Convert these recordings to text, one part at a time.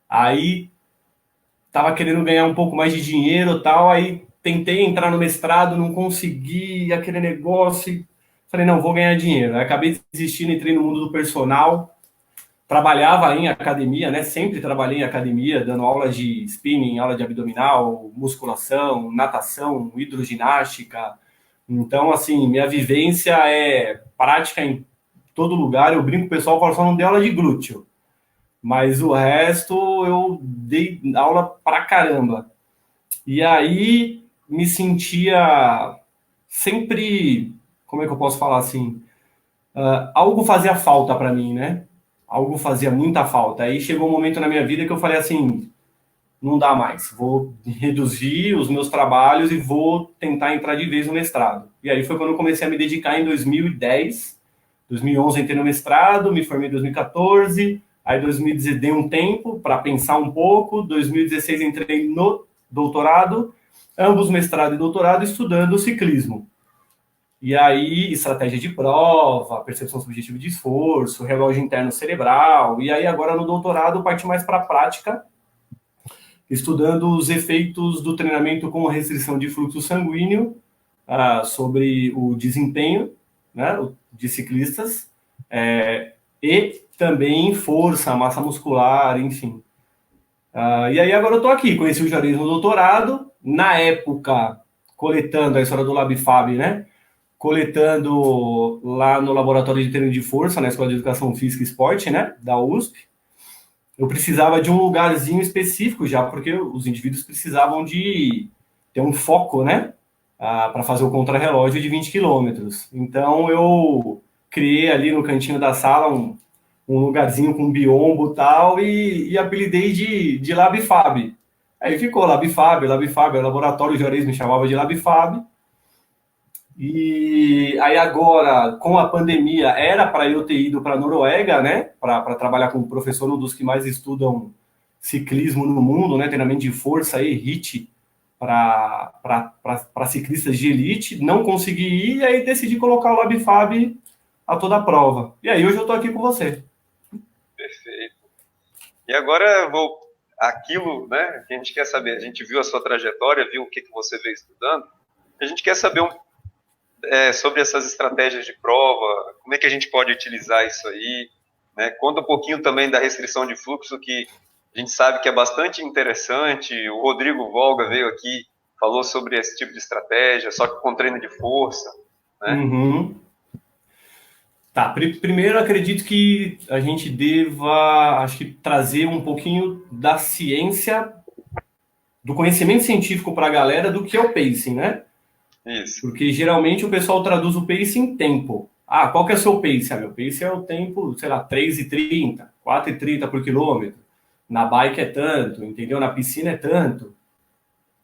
aí estava querendo ganhar um pouco mais de dinheiro e tal, aí tentei entrar no mestrado, não consegui, aquele negócio, falei, não, vou ganhar dinheiro. Aí acabei desistindo, entrei no mundo do personal, trabalhava em academia, né? Sempre trabalhei em academia, dando aulas de spinning, aula de abdominal, musculação, natação, hidroginástica. Então, assim, minha vivência é prática em todo lugar. Eu brinco com o pessoal, falo, só não dei aula de glúteo. Mas o resto eu dei aula pra caramba. E aí me sentia sempre, como é que eu posso falar assim? Algo fazia falta para mim, né? Algo fazia muita falta. Aí chegou um momento na minha vida que eu falei assim: não dá mais, vou reduzir os meus trabalhos e vou tentar entrar de vez no mestrado. E aí foi quando eu comecei a me dedicar em 2010. 2011 entrei no mestrado, me formei em 2014. Aí 2016 dei um tempo para pensar um pouco. 2016 entrei no doutorado, ambos mestrado e doutorado, estudando ciclismo. E aí, estratégia de prova, percepção subjetiva de esforço, relógio interno cerebral. E aí, agora no doutorado, parte mais para a prática, estudando os efeitos do treinamento com restrição de fluxo sanguíneo sobre o desempenho, né, de ciclistas, e também força, massa muscular, enfim. E aí agora eu estou aqui, conheci o Juarez no doutorado, na época, coletando a história do LabFab, né? Coletando lá no Laboratório de Treino de Força, na Escola de Educação Física e Esporte, né, da USP. Eu precisava de um lugarzinho específico já, porque os indivíduos precisavam de ter um foco, né, para fazer o contrarrelógio de 20 quilômetros. Então eu criei ali no cantinho da sala um lugarzinho com biombo e tal, e apelidei de LabFab. Aí ficou LabFab, LabFab, o laboratório Juarez me chamava de LabFab. E aí agora, com a pandemia, era para eu ter ido para a Noruega, né, para trabalhar como professor, um dos que mais estudam ciclismo no mundo, né, treinamento de força e HIIT para ciclistas de elite. Não consegui ir, e aí decidi colocar o LabFab a toda a prova. E aí hoje eu estou aqui com você. Perfeito. E agora eu vou aquilo, né, que a gente quer saber. A gente viu a sua trajetória, viu o que você veio estudando. A gente quer saber sobre essas estratégias de prova, como é que a gente pode utilizar isso aí, né? Conta um pouquinho também da restrição de fluxo, que a gente sabe que é bastante interessante. O Rodrigo Volga veio aqui, falou sobre esse tipo de estratégia, só que com treino de força, né? Uhum. Tá, primeiro acredito que a gente deva, acho que trazer um pouquinho da ciência, do conhecimento científico para a galera do que é o pacing, né? Isso. Porque geralmente o pessoal traduz o pace em tempo. Ah, qual que é o seu pace? Meu pace é o tempo, sei lá, 3,30, 4,30 por quilômetro. Na bike é tanto, entendeu? Na piscina é tanto.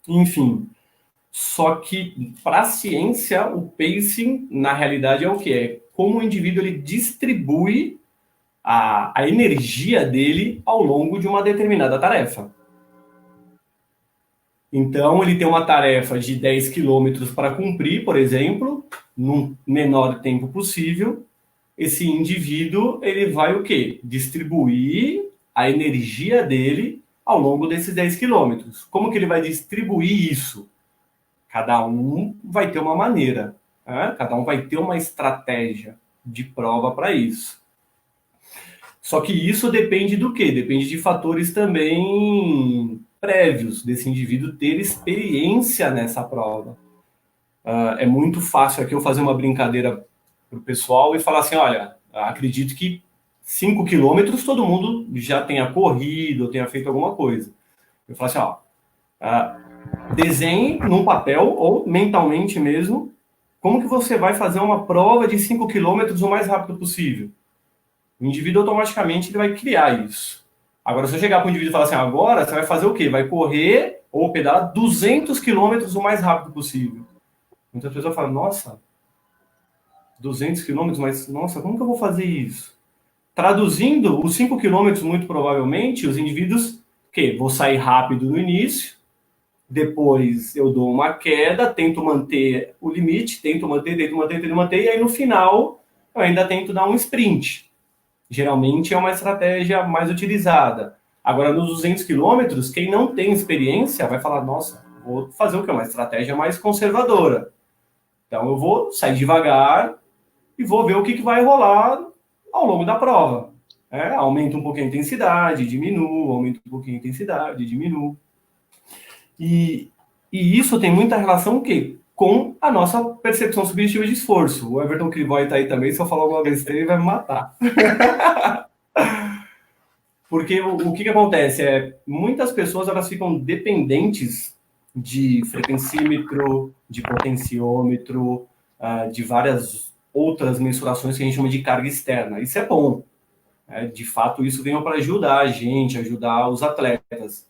Enfim. Só que para a ciência, o pacing, na realidade, é o que? É como o indivíduo ele distribui a energia dele ao longo de uma determinada tarefa. Então, ele tem uma tarefa de 10 quilômetros para cumprir, por exemplo, num menor tempo possível. Esse indivíduo, ele vai o quê? Distribuir a energia dele ao longo desses 10 quilômetros. Como que ele vai distribuir isso? Cada um vai ter uma maneira, né? Cada um vai ter uma estratégia de prova para isso. Só que isso depende do quê? Depende de fatores também prévios desse indivíduo ter experiência nessa prova. É muito fácil aqui eu fazer uma brincadeira para o pessoal e falar assim, olha, acredito que 5 quilômetros todo mundo já tenha corrido ou tenha feito alguma coisa. Eu falo assim, ó, desenhe num papel ou mentalmente mesmo como que você vai fazer uma prova de 5 quilômetros o mais rápido possível. O indivíduo automaticamente ele vai criar isso. Agora, se eu chegar para o indivíduo e falar assim, agora você vai fazer o quê? Vai correr ou pedalar 200 quilômetros o mais rápido possível. Muitas pessoas falam, nossa, 200 quilômetros, mas nossa, como que eu vou fazer isso? Traduzindo, os 5 quilômetros, muito provavelmente, os indivíduos, que vou sair rápido no início, depois eu dou uma queda, tento manter o limite, tento manter, e aí no final eu ainda tento dar um sprint. geralmente é uma estratégia mais utilizada. Agora, nos 200 quilômetros, quem não tem experiência vai falar, nossa, vou fazer o quê? Uma estratégia mais conservadora. Então, eu vou sair devagar e vou ver o que vai rolar ao longo da prova. Aumenta um pouquinho a intensidade, diminuo, aumenta um pouquinho a intensidade, diminuo. E isso tem muita relação o quê? Com a nossa percepção subjetiva de esforço. O Everton Crivoy está aí também, se eu falar alguma besteira, ele vai me matar. Porque o que acontece muitas pessoas elas ficam dependentes de frequencímetro, de potenciômetro, de várias outras mensurações que a gente chama de carga externa. Isso é bom. De fato, isso vem para ajudar a gente, ajudar os atletas.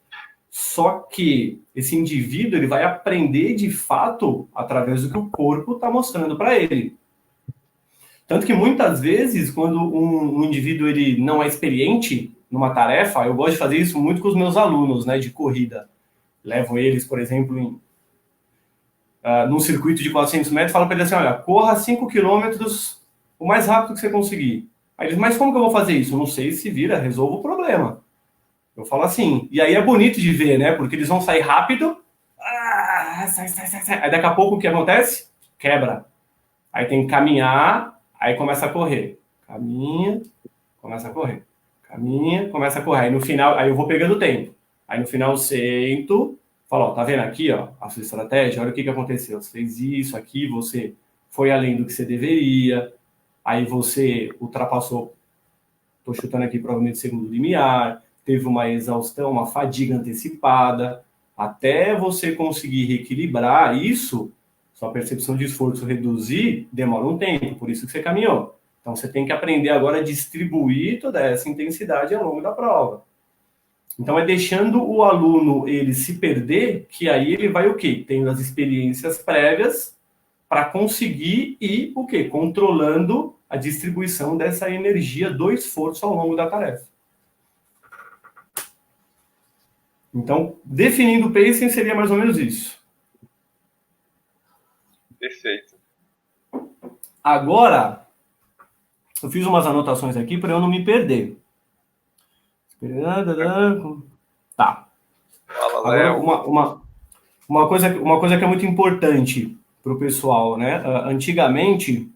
Só que esse indivíduo ele vai aprender de fato através do que o corpo está mostrando para ele. Tanto que muitas vezes, quando um indivíduo ele não é experiente numa tarefa, eu gosto de fazer isso muito com os meus alunos, né, de corrida. Levo eles, por exemplo, num circuito de 400 metros, falo para eles assim, olha, corra 5 quilômetros o mais rápido que você conseguir. Aí eles, mas como que eu vou fazer isso? Eu não sei, se vira, resolva o problema. Eu falo assim, e aí é bonito de ver, né, porque eles vão sair rápido, sai. Aí daqui a pouco o que acontece? Quebra. Aí tem que caminhar, aí começa a correr. Caminha, começa a correr. Caminha, começa a correr. Aí no final, aí eu vou pegando tempo. Aí no final eu sento, falo, ó, tá vendo aqui, ó, a sua estratégia? Olha o que aconteceu. Você fez isso aqui, você foi além do que você deveria, aí você ultrapassou, tô chutando aqui provavelmente o segundo limiar, teve uma exaustão, uma fadiga antecipada, até você conseguir reequilibrar isso, sua percepção de esforço reduzir, demora um tempo, por isso que você caminhou. Então, você tem que aprender agora a distribuir toda essa intensidade ao longo da prova. Então, é deixando o aluno ele se perder, que aí ele vai o quê? Tendo as experiências prévias para conseguir ir o quê? Controlando a distribuição dessa energia do esforço ao longo da tarefa. Então, definindo o pacing seria mais ou menos isso. Perfeito. Agora, eu fiz umas anotações aqui para eu não me perder. Tá. Fala, Léo. Agora, uma coisa que é muito importante para o pessoal, né? Antigamente,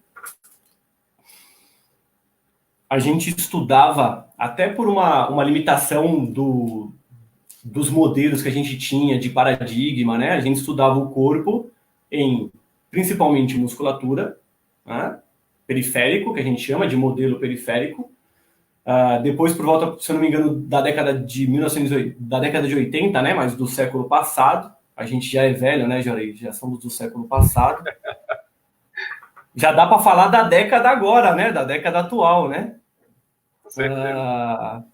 a gente estudava, até por uma limitação dos modelos que a gente tinha de paradigma, né? A gente estudava o corpo em, principalmente, musculatura, né? Periférico, que a gente chama de modelo periférico. Depois, por volta, se eu não me engano, da década de 1980, da década de 80, né? Mas do século passado. A gente já é velho, né, Jorei? Já somos do século passado. Já dá para falar da década agora, né? Da década atual, né? Com certeza.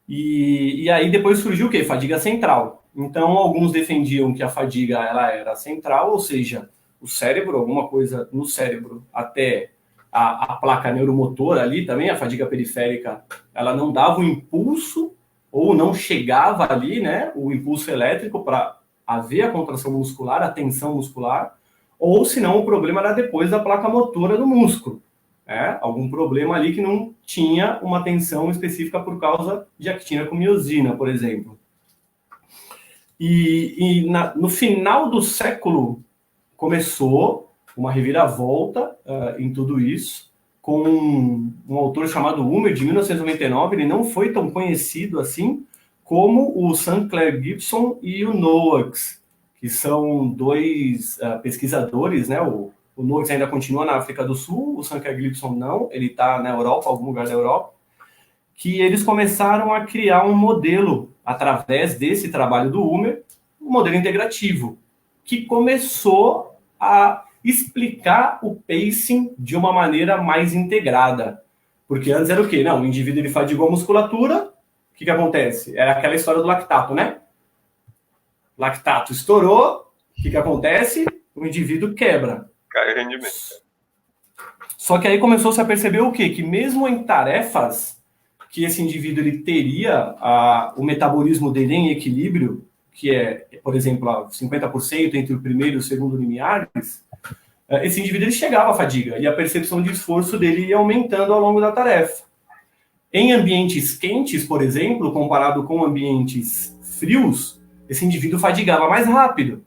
E aí depois surgiu o quê? Fadiga central. Então, alguns defendiam que a fadiga ela era central, ou seja, o cérebro, alguma coisa no cérebro, até a placa neuromotora ali também, a fadiga periférica, ela não dava o impulso, ou não chegava ali, né, o impulso elétrico para haver a contração muscular, a tensão muscular, ou senão o problema era depois da placa motora do músculo. Algum problema ali que não tinha uma tensão específica por causa de actina com miosina, por exemplo. No final do século começou uma reviravolta em tudo isso, com um autor chamado Humer, de 1999, ele não foi tão conhecido assim como o Sinclair Gibson e o Noakes, que são dois pesquisadores, né? O Noakes ainda continua na África do Sul, o Sinclair Gibson não, ele está na Europa, algum lugar da Europa, que eles começaram a criar um modelo, através desse trabalho do Humer, um modelo integrativo, que começou a explicar o pacing de uma maneira mais integrada. Porque antes era o quê? Não, o indivíduo ele fadigou a musculatura, o que acontece? Era aquela história do lactato, né? Lactato estourou, o que acontece? O indivíduo quebra. Cai o rendimento. Só que aí começou-se a perceber o quê? Que mesmo em tarefas que esse indivíduo ele teria o metabolismo dele em equilíbrio, que é, por exemplo, 50% entre o primeiro e o segundo limiares, esse indivíduo ele chegava à fadiga e a percepção de esforço dele ia aumentando ao longo da tarefa. Em ambientes quentes, por exemplo, comparado com ambientes frios, esse indivíduo fadigava mais rápido.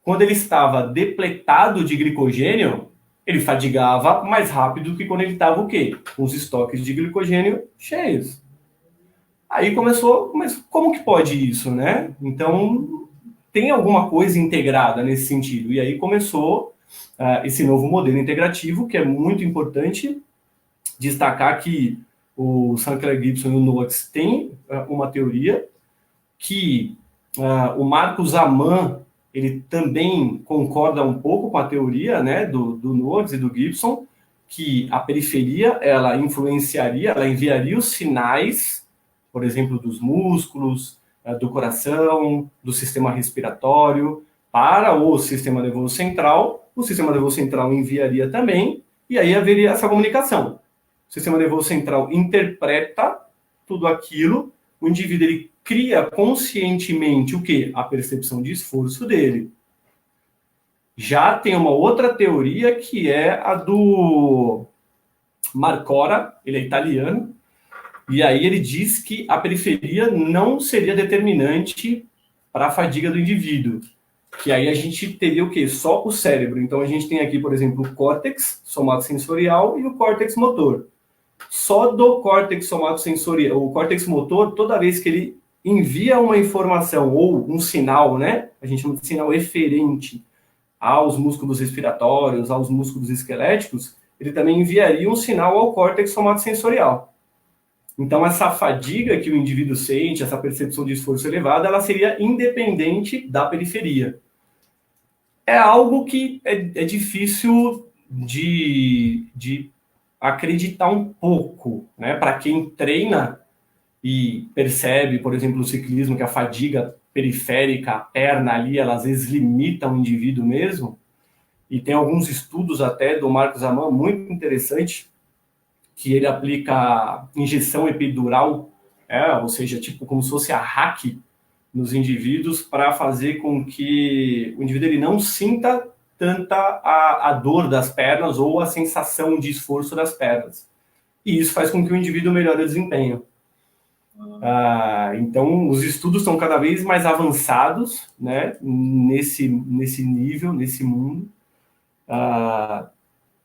Quando ele estava depletado de glicogênio, ele fadigava mais rápido do que quando ele estava o quê? Com os estoques de glicogênio cheios. Aí começou, mas como que pode isso, né? Então, tem alguma coisa integrada nesse sentido. E aí começou esse novo modelo integrativo, que é muito importante destacar que o Sinclair Gibson e o Noakes têm uma teoria que o Marcos Amann ele também concorda um pouco com a teoria, né, do Noakes e do Gibson, que a periferia ela influenciaria, ela enviaria os sinais, por exemplo, dos músculos, do coração, do sistema respiratório para o sistema nervoso central. O sistema nervoso central enviaria também, e aí haveria essa comunicação. O sistema nervoso central interpreta tudo aquilo, o indivíduo ele cria conscientemente o quê? A percepção de esforço dele. Já tem uma outra teoria que é a do Marcora, ele é italiano, e aí ele diz que a periferia não seria determinante para a fadiga do indivíduo. Que aí a gente teria o quê? Só o cérebro. Então a gente tem aqui, por exemplo, o córtex somatosensorial e o córtex motor. Só do córtex somatosensorial, o córtex motor, toda vez que ele envia uma informação ou um sinal, né? A gente chama de sinal eferente aos músculos respiratórios, aos músculos esqueléticos, ele também enviaria um sinal ao córtex somatosensorial. Então, essa fadiga que o indivíduo sente, essa percepção de esforço elevado, ela seria independente da periferia. É algo que é difícil de acreditar um pouco, né? Para quem treina e percebe, por exemplo, no ciclismo, que a fadiga periférica, a perna ali, ela às vezes limita o indivíduo mesmo. E tem alguns estudos até do Marcos Amann muito interessante, que ele aplica injeção epidural, ou seja, tipo como se fosse a hack nos indivíduos para fazer com que o indivíduo ele não sinta tanta a dor das pernas ou a sensação de esforço das pernas. E isso faz com que o indivíduo melhore o desempenho. Então, os estudos estão cada vez mais avançados, né, nesse nível, nesse mundo,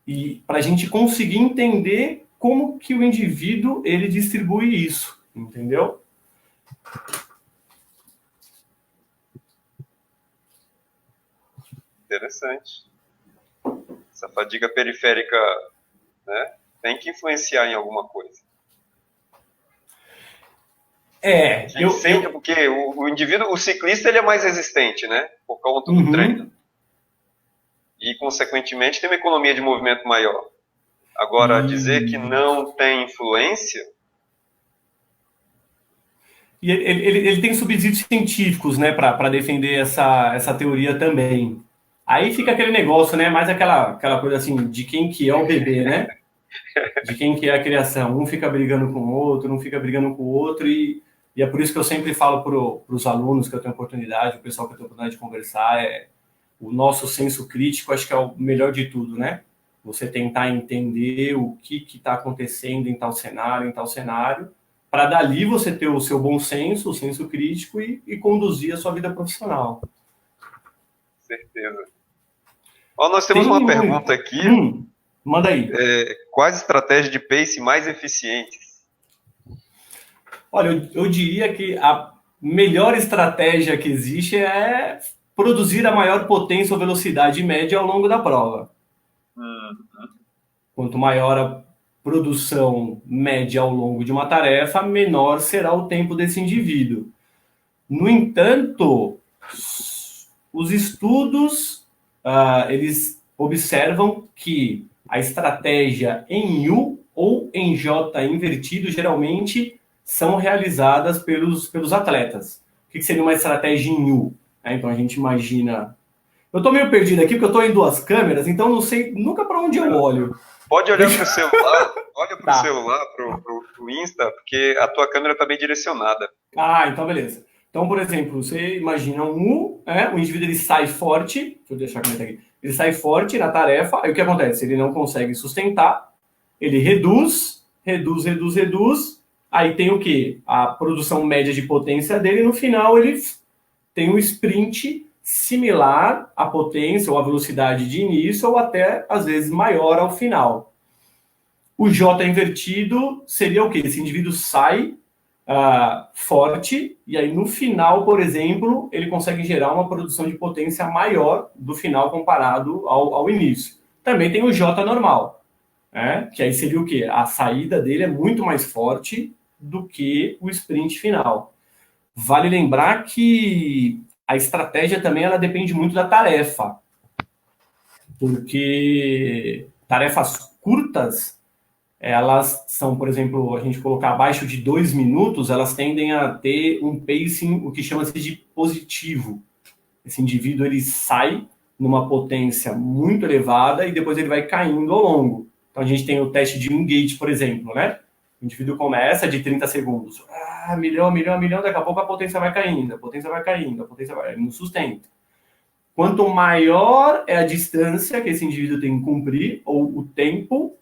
e para a gente conseguir entender como que o indivíduo ele distribui isso, entendeu? Interessante. Essa fadiga periférica, né, tem que influenciar em alguma coisa. Porque o indivíduo, o ciclista, ele é mais resistente, né, por conta do treino. E, consequentemente, tem uma economia de movimento maior. Agora, dizer que não tem influência... E ele tem subsídios científicos, né, para defender essa teoria também. Aí fica aquele negócio, né, mais aquela coisa assim, de quem que é o bebê, né? De quem que é a criação. Um fica brigando com o outro, um fica brigando com o outro, e é por isso que eu sempre falo para os alunos que eu tenho oportunidade, o pessoal que eu tenho oportunidade de conversar, o nosso senso crítico, acho que é o melhor de tudo, né? Você tentar entender o que está acontecendo em tal cenário, para dali você ter o seu bom senso, o senso crítico e conduzir a sua vida profissional. Certeza. Nós temos uma pergunta aqui. Manda aí. Quais estratégias de pace mais eficientes? Olha, eu diria que a melhor estratégia que existe é produzir a maior potência ou velocidade média ao longo da prova. Quanto maior a produção média ao longo de uma tarefa, menor será o tempo desse indivíduo. No entanto, os estudos eles observam que a estratégia em U ou em J invertido geralmente são realizadas pelos atletas. O que seria uma estratégia em U? Então a gente imagina... Eu estou meio perdido aqui porque eu estou em duas câmeras, então não sei nunca para onde eu olho. Pode olhar para o celular, olha para o celular, para o Insta, porque a tua câmera está bem direcionada. Então beleza. Então, por exemplo, você imagina um U, o indivíduo ele sai forte, deixa eu deixar a caneta aqui, ele sai forte na tarefa, aí o que acontece? Ele não consegue sustentar, ele reduz reduz. Aí tem o quê? A produção média de potência dele, no final ele tem um sprint similar à potência ou à velocidade de início, ou até, às vezes, maior ao final. O J invertido seria o quê? Esse indivíduo sai forte, e aí no final, por exemplo, ele consegue gerar uma produção de potência maior do final comparado ao início. Também tem o J normal, né? Que aí seria o quê? A saída dele é muito mais forte do que o sprint final. Vale lembrar que a estratégia também ela depende muito da tarefa, porque tarefas curtas, elas são, por exemplo, a gente colocar abaixo de 2 minutos, elas tendem a ter um pacing, o que chama-se de positivo. Esse indivíduo ele sai numa potência muito elevada e depois ele vai caindo ao longo. Então a gente tem o teste de engage, por exemplo, né? O indivíduo começa de 30 segundos. Milhão, daqui a pouco a potência vai caindo, ele não sustenta. Quanto maior é a distância que esse indivíduo tem que cumprir, ou o tempo,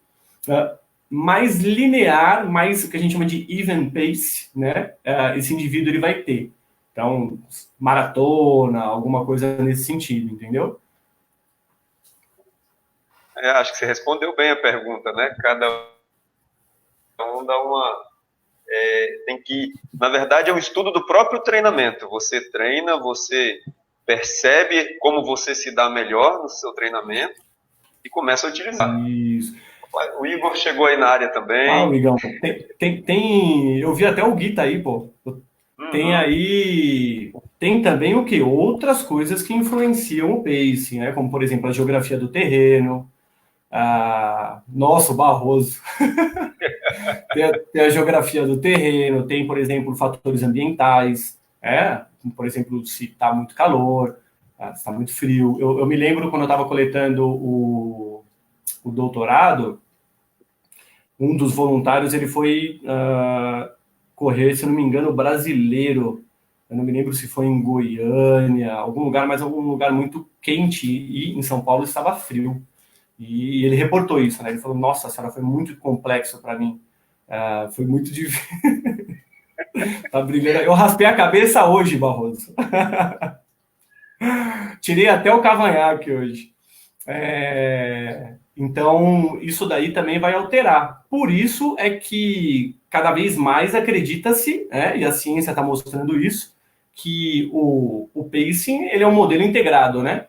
mais linear, mais o que a gente chama de even pace, né? Esse indivíduo ele vai ter. Então, maratona, alguma coisa nesse sentido, entendeu? Acho que você respondeu bem a pergunta, né? Cada um dá uma... tem que... Na verdade, é um estudo do próprio treinamento. Você treina, você percebe como você se dá melhor no seu treinamento e começa a utilizar. Isso. O Igor chegou aí na área também. O Igão. Eu vi até o Gui tá aí, pô. Tem aí... Tem também o quê? Outras coisas que influenciam o pacing, né? Como, por exemplo, a geografia do terreno. Nossa, o Barroso. tem a geografia do terreno, tem, por exemplo, fatores ambientais, por exemplo, se está muito calor, se está muito frio. Eu me lembro quando eu estava coletando o doutorado, um dos voluntários ele foi correr, se não me engano, brasileiro. Eu não me lembro se foi em Goiânia, algum lugar, mas algum lugar muito quente, e em São Paulo estava frio. E ele reportou isso, né? Ele falou, nossa senhora, foi muito complexo para mim. Foi muito difícil. Tá brilhando. Eu raspei a cabeça hoje, Barroso. Tirei até o cavanhaque hoje. Então, isso daí também vai alterar. Por isso é que cada vez mais acredita-se, e a ciência está mostrando isso, que o pacing ele é um modelo integrado, né?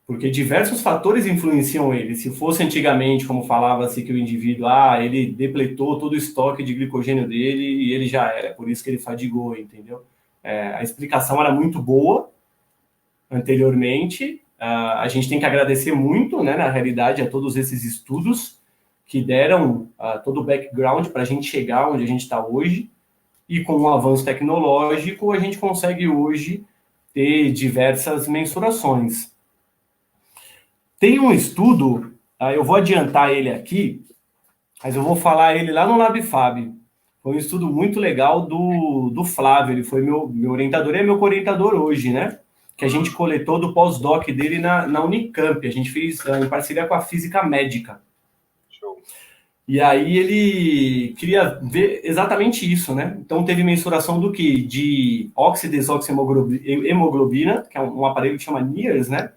Porque diversos fatores influenciam ele. Se fosse antigamente, como falava-se, que o indivíduo, ele depletou todo o estoque de glicogênio dele e ele já era, por isso que ele fadigou, entendeu? A explicação era muito boa anteriormente. A gente tem que agradecer muito, né, na realidade, a todos esses estudos que deram todo o background para a gente chegar onde a gente está hoje. E com o avanço tecnológico, a gente consegue hoje ter diversas mensurações. Tem um estudo, eu vou adiantar ele aqui, mas eu vou falar ele lá no LabFab. Foi um estudo muito legal do Flávio, ele foi meu orientador e é meu co-orientador hoje, né? Que a gente coletou do pós-doc dele na Unicamp, a gente fez em parceria com a Física Médica. Show. E aí ele queria ver exatamente isso, né? Então teve mensuração do que? De óxido-desoxihemoglobina, que é um aparelho que chama NIRS, né?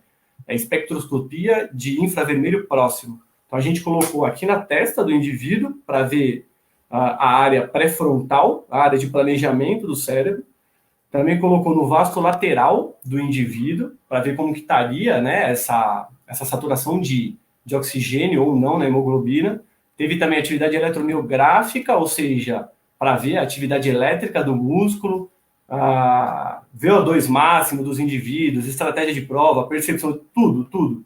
É espectroscopia de infravermelho próximo. Então a gente colocou aqui na testa do indivíduo para ver a área pré-frontal, a área de planejamento do cérebro. Também colocou no vasto lateral do indivíduo para ver como que estaria, né, essa saturação de oxigênio ou não na hemoglobina. Teve também atividade eletromiográfica, ou seja, para ver a atividade elétrica do músculo, VO2 máximo dos indivíduos, estratégia de prova, percepção, tudo.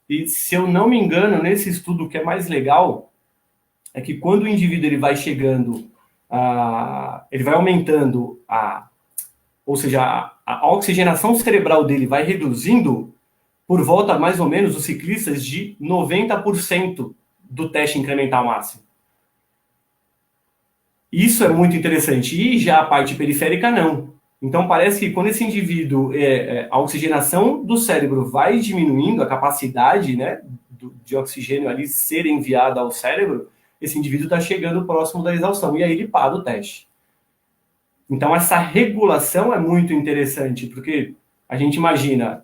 E se eu não me engano, nesse estudo o que é mais legal é que quando o indivíduo ele vai chegando, ele vai aumentando ou seja, a oxigenação cerebral dele vai reduzindo por volta, mais ou menos, os ciclistas de 90% do teste incremental máximo. Isso é muito interessante. E já a parte periférica, não. Então, parece que quando esse indivíduo, a oxigenação do cérebro vai diminuindo, a capacidade, né, de oxigênio ali ser enviada ao cérebro, esse indivíduo está chegando próximo da exaustão, e aí ele para o teste. Então, essa regulação é muito interessante, porque a gente imagina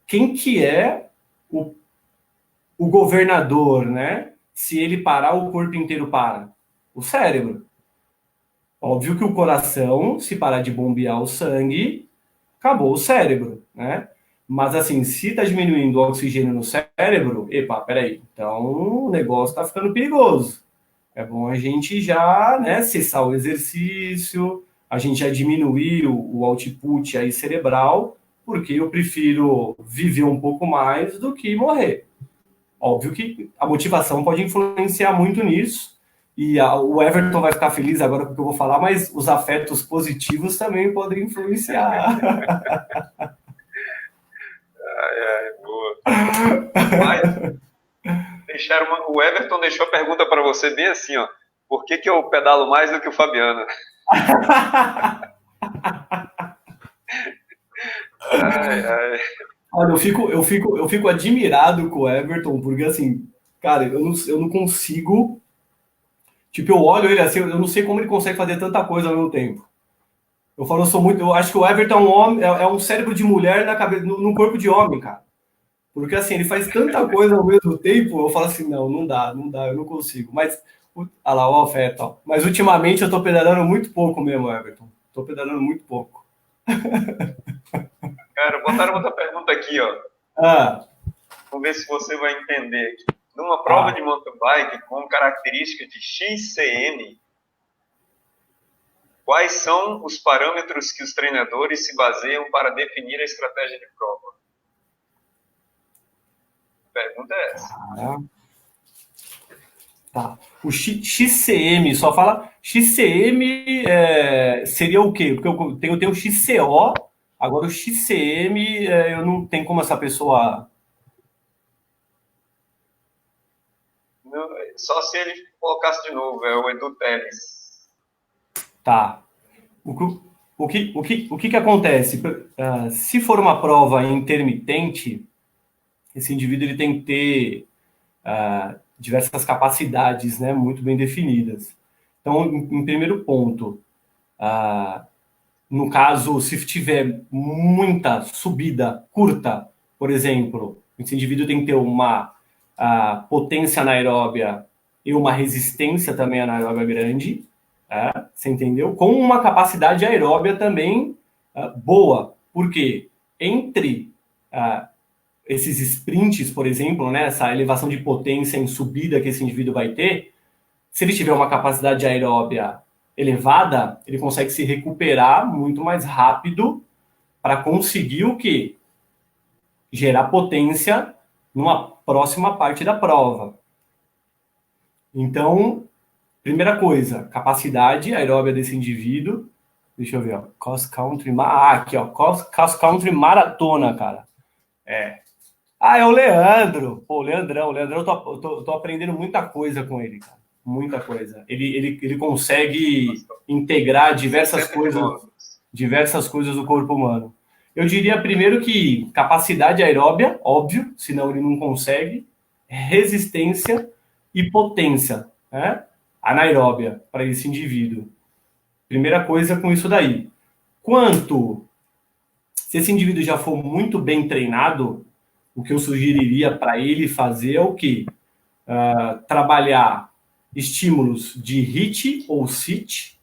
quem que é o governador, né? Se ele parar, o corpo inteiro para. O cérebro. Óbvio que o coração, se parar de bombear o sangue, acabou o cérebro, né? Mas, assim, se está diminuindo o oxigênio no cérebro, epa, peraí, então o negócio está ficando perigoso. É bom a gente já, né, cessar o exercício, a gente já diminuir o output aí cerebral, porque eu prefiro viver um pouco mais do que morrer. Óbvio que a motivação pode influenciar muito nisso, e o Everton vai ficar feliz agora com o que eu vou falar, mas os afetos positivos também podem influenciar. Boa. Mas o Everton deixou a pergunta para você bem assim, ó. Por que eu pedalo mais do que o Fabiano? Olha, eu fico admirado com o Everton, porque assim, cara, eu não consigo. Tipo, eu olho ele assim, eu não sei como ele consegue fazer tanta coisa ao mesmo tempo. Eu acho que o Everton é um homem, é um cérebro de mulher na cabeça, no corpo de homem, cara. Porque assim, ele faz tanta coisa ao mesmo tempo, eu falo assim, não dá, eu não consigo. Mas, olha lá, o afeto, ó. Mas ultimamente eu tô pedalando muito pouco mesmo, Everton. Tô pedalando muito pouco. Cara, botaram outra pergunta aqui, ó. Vamos ver se você vai entender. Numa prova de mountain bike com característica de XCM, quais são os parâmetros que os treinadores se baseiam para definir a estratégia de prova? A pergunta é essa. Tá. O XCM, só fala XCM seria o quê? Porque eu tenho o XCO, agora o XCM eu não tenho como essa pessoa... Não, só se ele colocasse de novo, é o Edu Teles. Tá. O que acontece? Se for uma prova intermitente, esse indivíduo ele tem que ter diversas capacidades, né, muito bem definidas. Então, em primeiro ponto, no caso, se tiver muita subida curta, por exemplo, esse indivíduo tem que ter uma potência anaeróbia e uma resistência também anaeróbia grande, você entendeu? Com uma capacidade aeróbia também boa, porque entre esses sprints, por exemplo, né, essa elevação de potência em subida que esse indivíduo vai ter, se ele tiver uma capacidade aeróbia elevada, ele consegue se recuperar muito mais rápido para conseguir o quê? Gerar potência numa próxima parte da prova. Então, primeira coisa, capacidade aeróbia desse indivíduo. Deixa eu ver, ó. Cross country. Aqui, ó. Cross country maratona, cara. É o Leandro. Pô, o Leandrão, eu tô aprendendo muita coisa com ele, cara. Muita coisa. Ele consegue integrar diversas coisas do corpo humano. Eu diria primeiro que capacidade aeróbia, óbvio, senão ele não consegue, resistência e potência, né? Anaeróbia para esse indivíduo. Primeira coisa com isso daí. Se esse indivíduo já for muito bem treinado, o que eu sugeriria para ele fazer é o quê? Trabalhar estímulos de HIIT ou SIT.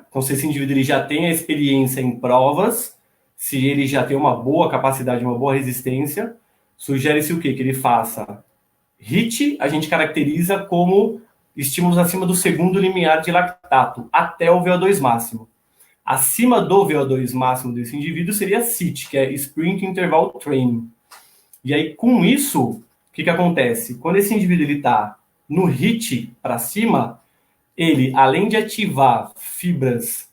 Então, se esse indivíduo ele já tem a experiência em provas, se ele já tem uma boa capacidade, uma boa resistência, sugere-se o quê? Que ele faça HIIT, a gente caracteriza como estímulos acima do segundo limiar de lactato, até o VO2 máximo. Acima do VO2 máximo desse indivíduo seria SIT, que é Sprint Interval Training. E aí, com isso, o que acontece? Quando esse indivíduo está no HIIT para cima, ele, além de ativar fibras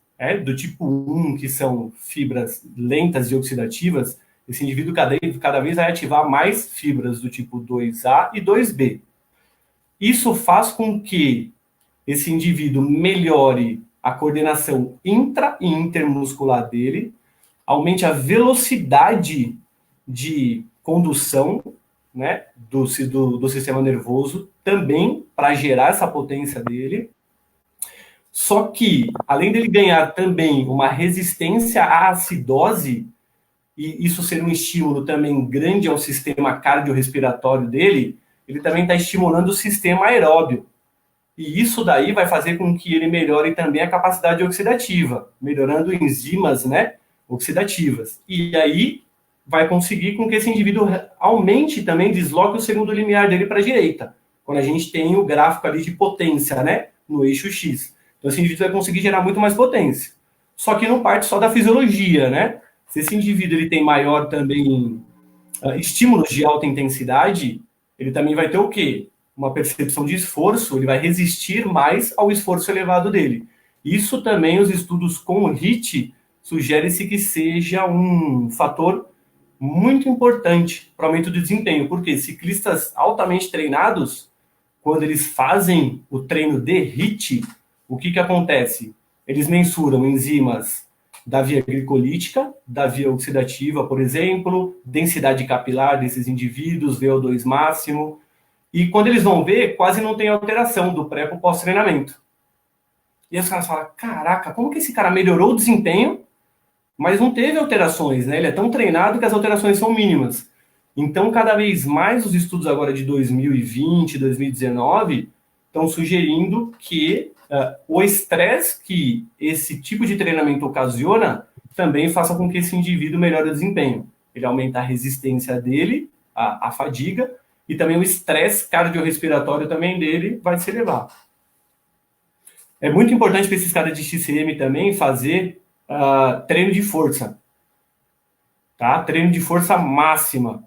do tipo 1, que são fibras lentas e oxidativas, esse indivíduo cada vez vai ativar mais fibras do tipo 2A e 2B. Isso faz com que esse indivíduo melhore a coordenação intra e intermuscular dele, aumente a velocidade de condução, né, do sistema nervoso, também para gerar essa potência dele. Só que, além dele ganhar também uma resistência à acidose, e isso ser um estímulo também grande ao sistema cardiorrespiratório dele, ele também está estimulando o sistema aeróbio. E isso daí vai fazer com que ele melhore também a capacidade oxidativa, melhorando enzimas, né, oxidativas. E aí vai conseguir com que esse indivíduo aumente também, desloque o segundo limiar dele para a direita, quando a gente tem o gráfico ali de potência, né, no eixo X. Então esse indivíduo vai conseguir gerar muito mais potência. Só que não parte só da fisiologia, né? Se esse indivíduo ele tem maior também estímulos de alta intensidade, ele também vai ter o quê? Uma percepção de esforço, ele vai resistir mais ao esforço elevado dele. Isso também, os estudos com o HIIT, sugere-se que seja um fator muito importante para o aumento do desempenho, porque ciclistas altamente treinados, quando eles fazem o treino de HIIT, o que acontece? Eles mensuram enzimas da via glicolítica, da via oxidativa, por exemplo, densidade capilar desses indivíduos, VO2 máximo, e quando eles vão ver, quase não tem alteração do pré para o pós-treinamento. E aí os caras falam, caraca, como que esse cara melhorou o desempenho, mas não teve alterações, né? Ele é tão treinado que as alterações são mínimas. Então, cada vez mais os estudos agora de 2020, 2019, estão sugerindo que o estresse que esse tipo de treinamento ocasiona também faça com que esse indivíduo melhore o desempenho. Ele aumenta a resistência dele, a fadiga, e também o estresse cardiorrespiratório também dele vai se elevar. É muito importante para esses caras de XCM também fazer treino de força, tá? Treino de força máxima.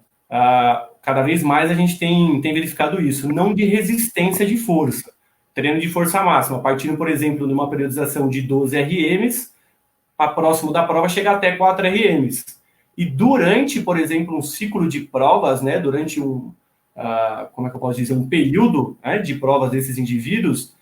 Cada vez mais a gente tem verificado isso, não de resistência de força. Treino de força máxima, partindo, por exemplo, de uma periodização de 12 RMs, para próximo da prova chegar até 4 RMs. E durante, por exemplo, um ciclo de provas, né, durante como é que eu posso dizer, um período, né, de provas desses indivíduos,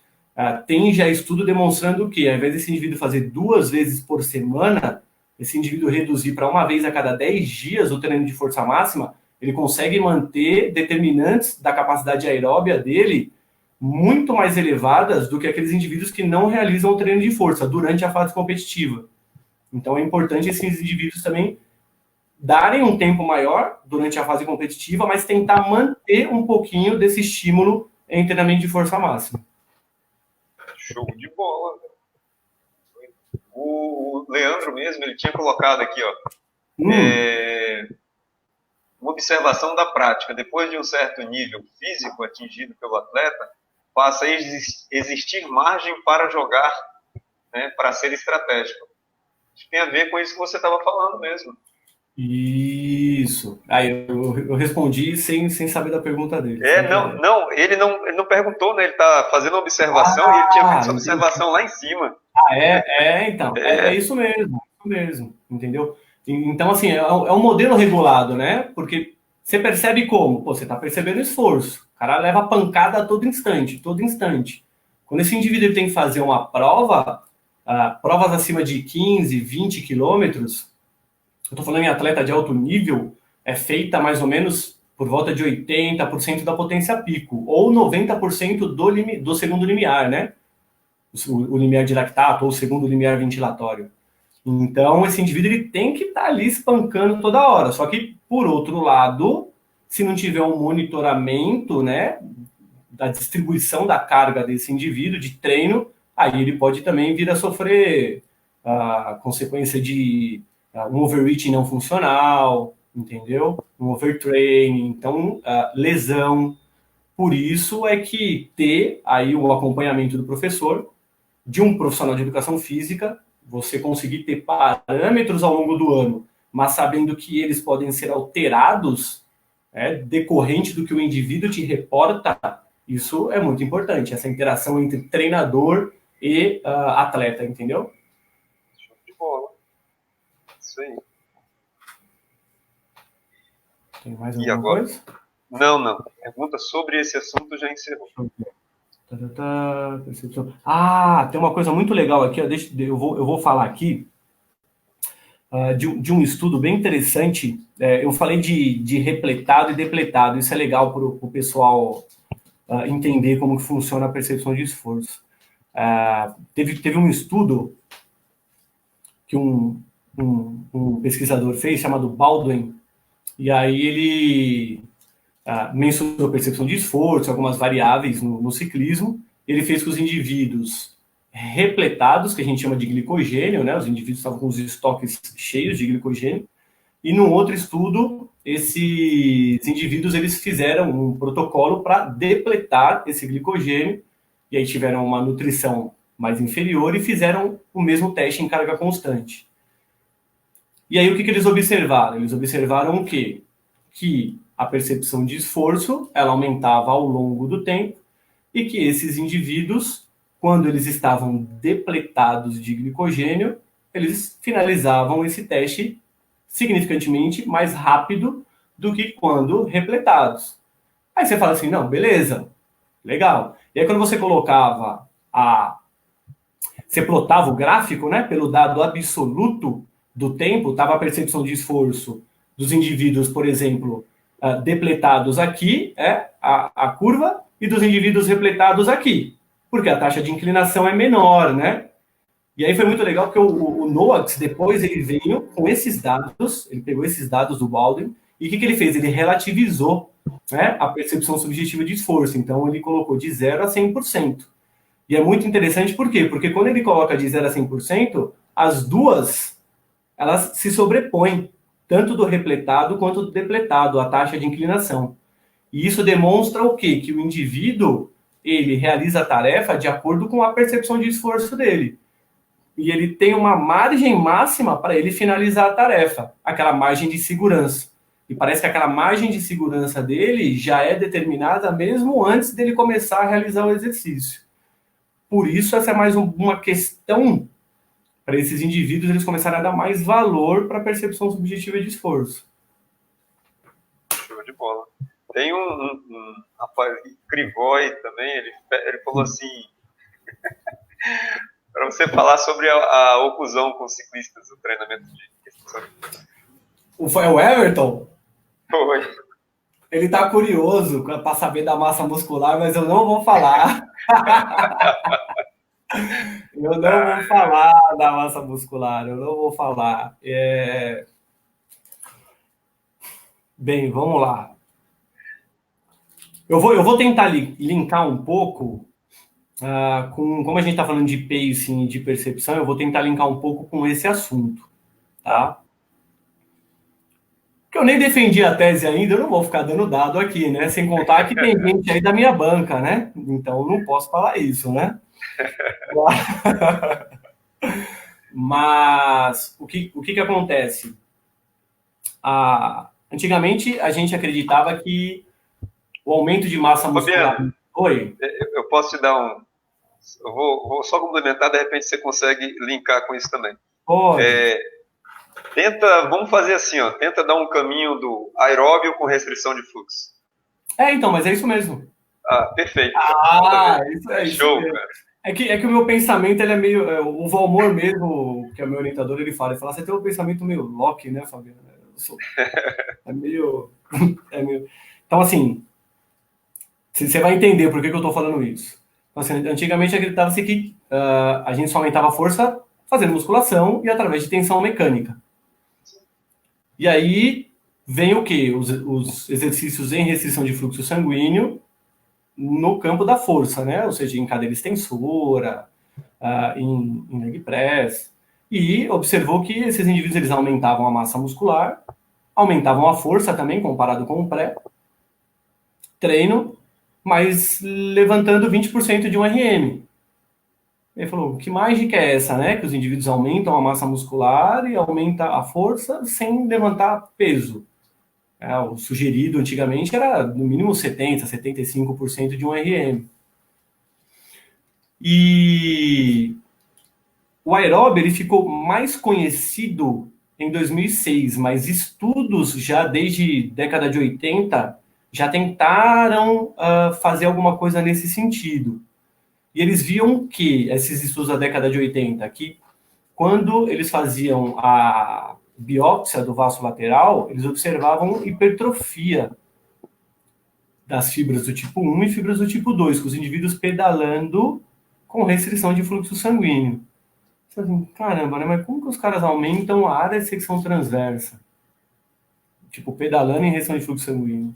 tem já estudo demonstrando que, ao invés desse indivíduo fazer 2 vezes por semana, esse indivíduo reduzir para 1 vez a cada 10 dias o treino de força máxima, ele consegue manter determinantes da capacidade aeróbia dele muito mais elevadas do que aqueles indivíduos que não realizam o treino de força durante a fase competitiva. Então é importante esses indivíduos também darem um tempo maior durante a fase competitiva, mas tentar manter um pouquinho desse estímulo em treinamento de força máxima. Show de bola. O Leandro mesmo, ele tinha colocado aqui, ó, uma observação da prática. Depois de um certo nível físico atingido pelo atleta, passa a existir margem para jogar, né, para ser estratégico. Tem a ver com isso que você estava falando mesmo. Isso. Aí eu respondi sem saber da pergunta dele. Ele não perguntou, né? Ele está fazendo uma observação e ele tinha feito essa observação lá em cima. Então. É isso mesmo, entendeu? Então, assim, é um modelo regulado, né? Porque você percebe como? Pô, você está percebendo esforço. O cara leva pancada a todo instante, todo instante. Quando esse indivíduo tem que fazer uma prova, provas acima de 15, 20 quilômetros, eu estou falando em atleta de alto nível, é feita mais ou menos por volta de 80% da potência pico, ou 90% do segundo limiar, né? O limiar de lactato, ou o segundo limiar ventilatório. Então, esse indivíduo ele tem que estar ali espancando toda hora. Só que, por outro lado, se não tiver um monitoramento, né, da distribuição da carga desse indivíduo de treino, aí ele pode também vir a sofrer a consequência de um overreaching não funcional, entendeu? Um overtraining, então lesão. Por isso é que ter aí o acompanhamento do professor, de um profissional de educação física, você conseguir ter parâmetros ao longo do ano, mas sabendo que eles podem ser alterados, decorrente do que o indivíduo te reporta, isso é muito importante, essa interação entre treinador e atleta, entendeu? Show de bola. Isso aí. Tem mais alguma coisa? Não. Pergunta sobre esse assunto já encerrou. Tem uma coisa muito legal aqui, eu vou falar aqui. de um estudo bem interessante. Eu falei de repletado e depletado. Isso é legal para o pessoal entender como que funciona a percepção de esforço. Teve um estudo que um pesquisador fez, chamado Baldwin, e aí ele mensurou a percepção de esforço, algumas variáveis no ciclismo. Ele fez com os indivíduos repletados, que a gente chama de glicogênio, né? Os indivíduos estavam com os estoques cheios de glicogênio. E num outro estudo, esses indivíduos eles fizeram um protocolo para depletar esse glicogênio, e aí tiveram uma nutrição mais inferior e fizeram o mesmo teste em carga constante. E aí o que eles observaram? Eles observaram o quê? Que a percepção de esforço ela aumentava ao longo do tempo e que esses indivíduos, quando eles estavam depletados de glicogênio, eles finalizavam esse teste significantemente mais rápido do que quando repletados. Aí você fala assim, não, beleza, legal. E aí quando você colocava você plotava o gráfico, né, pelo dado absoluto do tempo, estava a percepção de esforço dos indivíduos, por exemplo, depletados aqui, a curva, e dos indivíduos repletados aqui, porque a taxa de inclinação é menor, né? E aí foi muito legal porque o Noakes, depois, ele veio com esses dados, ele pegou esses dados do Baldwin, e o que ele fez? Ele relativizou, né, a percepção subjetiva de esforço. Então, ele colocou de 0 a 100%. E é muito interessante por quê? Porque quando ele coloca de 0 a 100%, as duas, elas se sobrepõem, tanto do repletado quanto do depletado, a taxa de inclinação. E isso demonstra o quê? Que o indivíduo, ele realiza a tarefa de acordo com a percepção de esforço dele. E ele tem uma margem máxima para ele finalizar a tarefa, aquela margem de segurança. E parece que aquela margem de segurança dele já é determinada mesmo antes dele começar a realizar o exercício. Por isso, essa é mais uma questão para esses indivíduos, eles começarem a dar mais valor para a percepção subjetiva de esforço. Show de bola. Tem um rapaz, Krivoi também, ele falou assim, para você falar sobre a oclusão com ciclistas, o treinamento de restrição de força. Foi o Everton? Foi. Ele está curioso para saber da massa muscular, mas eu não vou falar. Eu não vou falar da massa muscular, eu não vou falar. Bem, vamos lá. Eu vou tentar linkar um pouco como a gente está falando de pacing e de percepção, eu vou tentar linkar um pouco com esse assunto, tá? Porque eu nem defendi a tese ainda, eu não vou ficar dando dado aqui, né? Sem contar que tem gente aí da minha banca, né? Então eu não posso falar isso, né? Mas o que acontece? Antigamente a gente acreditava que o aumento de massa muscular... Fabiano, Oi? eu posso te dar um... Eu vou só complementar, de repente você consegue linkar com isso também. Pode. Vamos fazer assim, ó, tenta dar um caminho do aeróbio com restrição de fluxo. Então, mas é isso mesmo. Perfeito. Isso é show, isso. Cara. É que o meu pensamento, ele é meio... o Valmor mesmo, que é meu orientador, ele fala, você tem um pensamento meio Locke, né, Fabiano? É meio... Então, assim, você vai entender por que eu estou falando isso. Então, assim, antigamente acreditava-se que a gente só aumentava a força fazendo musculação e através de tensão mecânica. E aí vem o quê? Os exercícios em restrição de fluxo sanguíneo no campo da força, né? Ou seja, em cadeira extensora, em leg press. E observou que esses indivíduos eles aumentavam a massa muscular, aumentavam a força também, comparado com o pré-treino, mas levantando 20% de um RM. Ele falou, que mágica é essa, né? Que os indivíduos aumentam a massa muscular e aumenta a força sem levantar peso. O sugerido antigamente era no mínimo 70%, 75% de um RM. E o aeróbio ele ficou mais conhecido em 2006, mas estudos já desde década de 80 já tentaram fazer alguma coisa nesse sentido. E eles viam que, esses estudos da década de 80, que quando eles faziam a biópsia do vaso lateral, eles observavam hipertrofia das fibras do tipo 1 e fibras do tipo 2, com os indivíduos pedalando com restrição de fluxo sanguíneo. Você fala assim, caramba, né? Mas como que os caras aumentam a área de secção transversa? Tipo, pedalando em restrição de fluxo sanguíneo.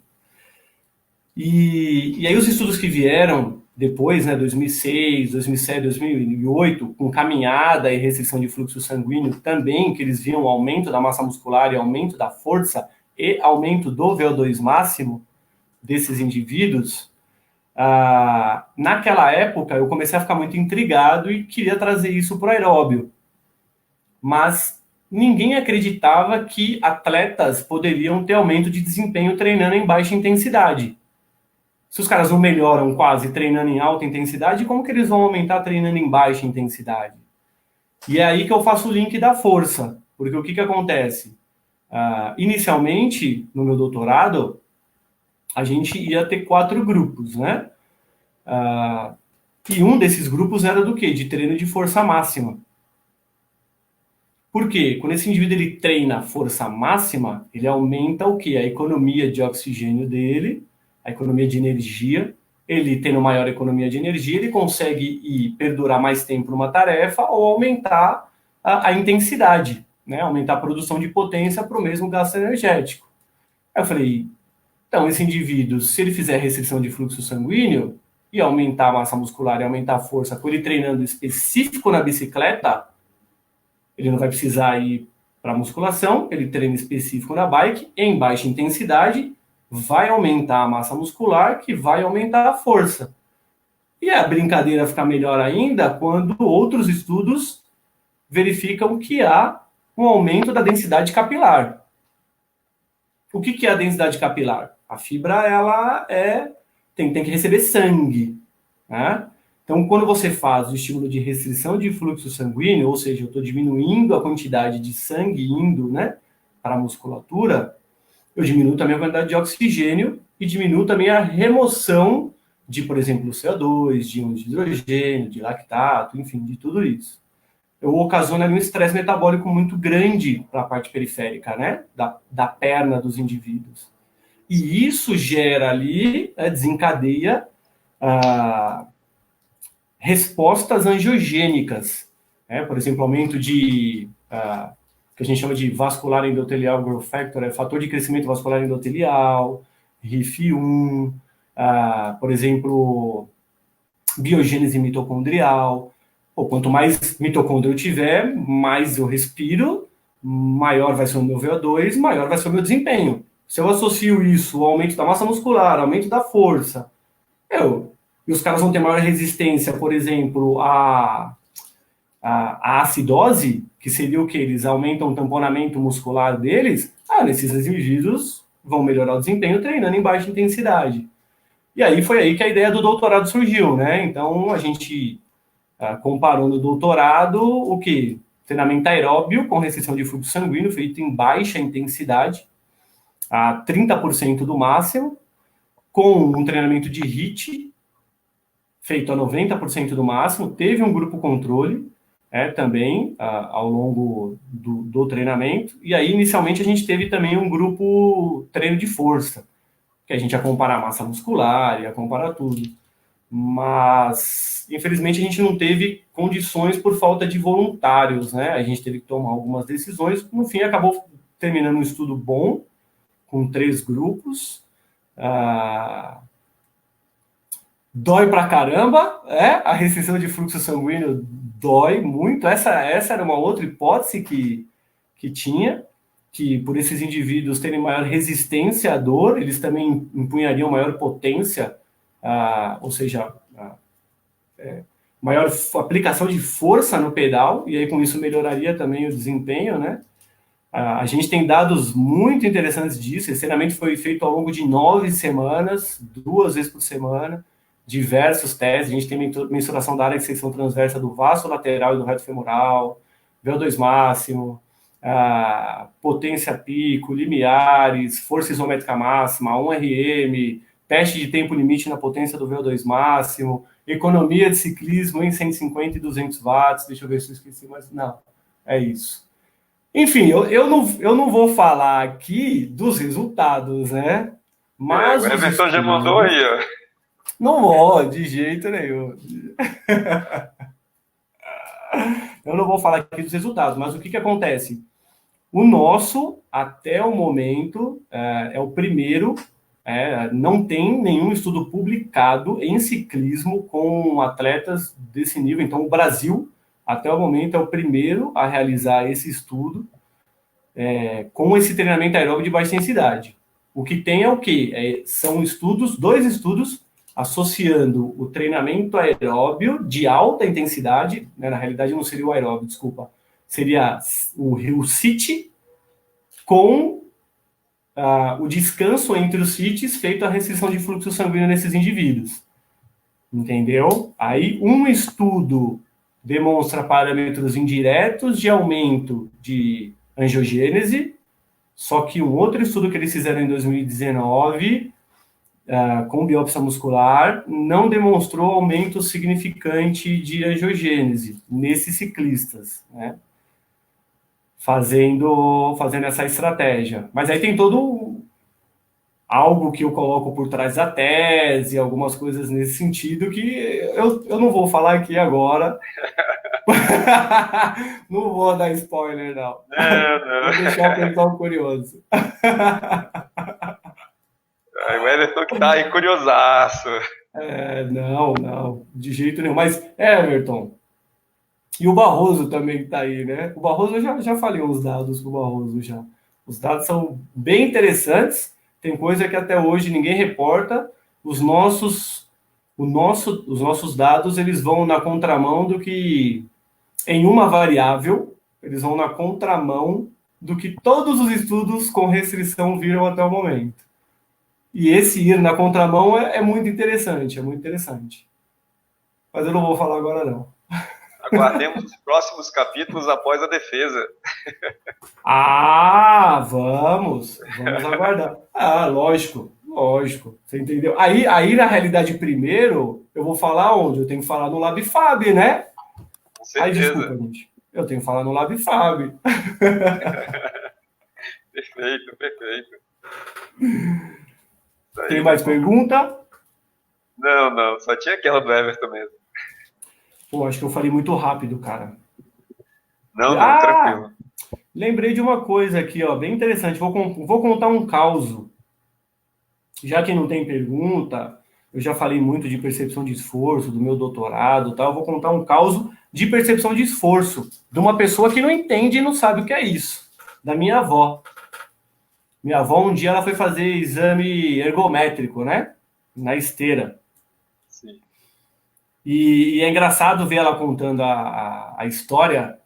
E aí os estudos que vieram depois, né, 2006, 2007, 2008, com caminhada e restrição de fluxo sanguíneo também, que eles viam aumento da massa muscular e aumento da força e aumento do VO2 máximo desses indivíduos, naquela época eu comecei a ficar muito intrigado e queria trazer isso para o aeróbio. Mas ninguém acreditava que atletas poderiam ter aumento de desempenho treinando em baixa intensidade. Se os caras não melhoram quase treinando em alta intensidade, como que eles vão aumentar treinando em baixa intensidade? E é aí que eu faço o link da força, porque o que acontece? Inicialmente, no meu doutorado, a gente ia ter 4 grupos, né? E um desses grupos era do quê? De treino de força máxima. Por quê? Quando esse indivíduo ele treina força máxima, ele aumenta o quê? A economia de oxigênio dele, a economia de energia. Ele tendo maior economia de energia, ele consegue ir perdurar mais tempo numa tarefa ou aumentar a intensidade, né? Aumentar a produção de potência para o mesmo gasto energético. Aí eu falei, então esse indivíduo, se ele fizer restrição de fluxo sanguíneo e aumentar a massa muscular e aumentar a força, com ele treinando específico na bicicleta, ele não vai precisar ir para musculação, ele treina específico na bike, em baixa intensidade, vai aumentar a massa muscular, que vai aumentar a força. E a brincadeira fica melhor ainda quando outros estudos verificam que há um aumento da densidade capilar. O que é a densidade capilar? A fibra ela tem que receber sangue, né? Então, quando você faz o estímulo de restrição de fluxo sanguíneo, ou seja, eu estou diminuindo a quantidade de sangue indo, né, para a musculatura, eu diminuo também a quantidade de oxigênio e diminuo também a remoção de, por exemplo, CO2, de íons de hidrogênio, de lactato, enfim, de tudo isso. Eu ocasiono ali um estresse metabólico muito grande para a parte periférica, né, da perna dos indivíduos. E isso gera ali, desencadeia respostas angiogênicas, né? Por exemplo, aumento de que a gente chama de vascular endotelial growth factor, fator de crescimento vascular endotelial, RIF1, por exemplo, biogênese mitocondrial. Pô, quanto mais mitocôndria eu tiver, mais eu respiro, maior vai ser o meu VO2, maior vai ser o meu desempenho. Se eu associo isso ao aumento da massa muscular, aumento da força, e os caras vão ter maior resistência, por exemplo, a acidose, que seria o que? Eles aumentam o tamponamento muscular deles, nesses indivíduos vão melhorar o desempenho treinando em baixa intensidade. E aí foi aí que a ideia do doutorado surgiu, né? Então a gente comparou no doutorado o que? Treinamento aeróbio com restrição de fluxo sanguíneo feito em baixa intensidade, a 30% do máximo, com um treinamento de HIIT feito a 90% do máximo. Teve um grupo controle também ao longo do treinamento. E aí, inicialmente, a gente teve também um grupo treino de força, que a gente ia comparar massa muscular, ia comparar tudo. Mas, infelizmente, a gente não teve condições por falta de voluntários, né? A gente teve que tomar algumas decisões. No fim, acabou terminando um estudo bom, com 3 grupos. Dói pra caramba, a restrição de fluxo sanguíneo dói muito. Essa era uma outra hipótese que tinha, que por esses indivíduos terem maior resistência à dor, eles também empunhariam maior potência, ou seja, maior aplicação de força no pedal, e aí com isso melhoraria também o desempenho, né? A gente tem dados muito interessantes disso. Esse treinamento foi feito ao longo de 9 semanas, 2 vezes por semana, diversos testes. A gente tem mensuração da área de secção transversa do vasto lateral e do reto femoral, VO2 máximo, potência pico, limiares, força isométrica máxima, 1 RM, teste de tempo limite na potência do VO2 máximo, economia de ciclismo em 150 e 200 watts. Deixa eu ver se eu esqueci, mas não. É isso. Enfim, eu não vou falar aqui dos resultados, né? O Mas os Everton já mandou estudos. aí, ó. Não vou, de jeito nenhum. Eu não vou falar aqui dos resultados, mas o que acontece? O nosso, até o momento, é o primeiro, não tem nenhum estudo publicado em ciclismo com atletas desse nível. Então, o Brasil, até o momento, é o primeiro a realizar esse estudo com esse treinamento aeróbico de baixa intensidade. O que tem é o quê? São estudos, dois estudos, associando o treinamento aeróbio de alta intensidade, né, na realidade não seria o aeróbio, desculpa, seria o Rio City com o descanso entre os CITs feito a restrição de fluxo sanguíneo nesses indivíduos. Entendeu? Aí um estudo demonstra parâmetros indiretos de aumento de angiogênese, só que um outro estudo que eles fizeram em 2019, com biópsia muscular, não demonstrou aumento significante de angiogênese nesses ciclistas, né? Fazendo essa estratégia. Mas aí tem todo algo que eu coloco por trás da tese, algumas coisas nesse sentido que eu não vou falar aqui agora. Não vou dar spoiler, não. Não, não. Vou deixar o pessoal curioso. O Everton que tá aí curiosaço. Não, não, de jeito nenhum. Mas, Everton, e o Barroso também que tá aí, né? O Barroso, eu já falei uns dados com o Barroso já. Os dados são bem interessantes, tem coisa que até hoje ninguém reporta. Os nossos dados, eles vão na contramão do que, em uma variável, eles vão na contramão do que todos os estudos com restrição viram até o momento. E esse ir na contramão é muito interessante, é muito interessante. Mas eu não vou falar agora, não. Aguardemos os próximos capítulos após a defesa. Vamos aguardar. Lógico, lógico, você entendeu? Aí na realidade, primeiro, eu vou falar onde? Eu tenho que falar no LabFab, né? Com Aí, desculpa, certeza. gente. Eu tenho que falar no LabFab. Perfeito, perfeito. Isso aí, Tem meu mais irmão. pergunta? Não, não, só tinha aquela do Everton mesmo. Pô, acho que eu falei muito rápido, cara. Não, não, Ah, tranquilo. lembrei de uma coisa aqui, ó, bem interessante. Vou contar um caso. Já que não tem pergunta, eu já falei muito de percepção de esforço, do meu doutorado e tal. Eu vou contar um caso de percepção de esforço de uma pessoa que não entende e não sabe o que é isso. Da minha avó. Minha avó, um dia, ela foi fazer exame ergométrico, né? Na esteira. Sim. E é engraçado ver ela contando a história,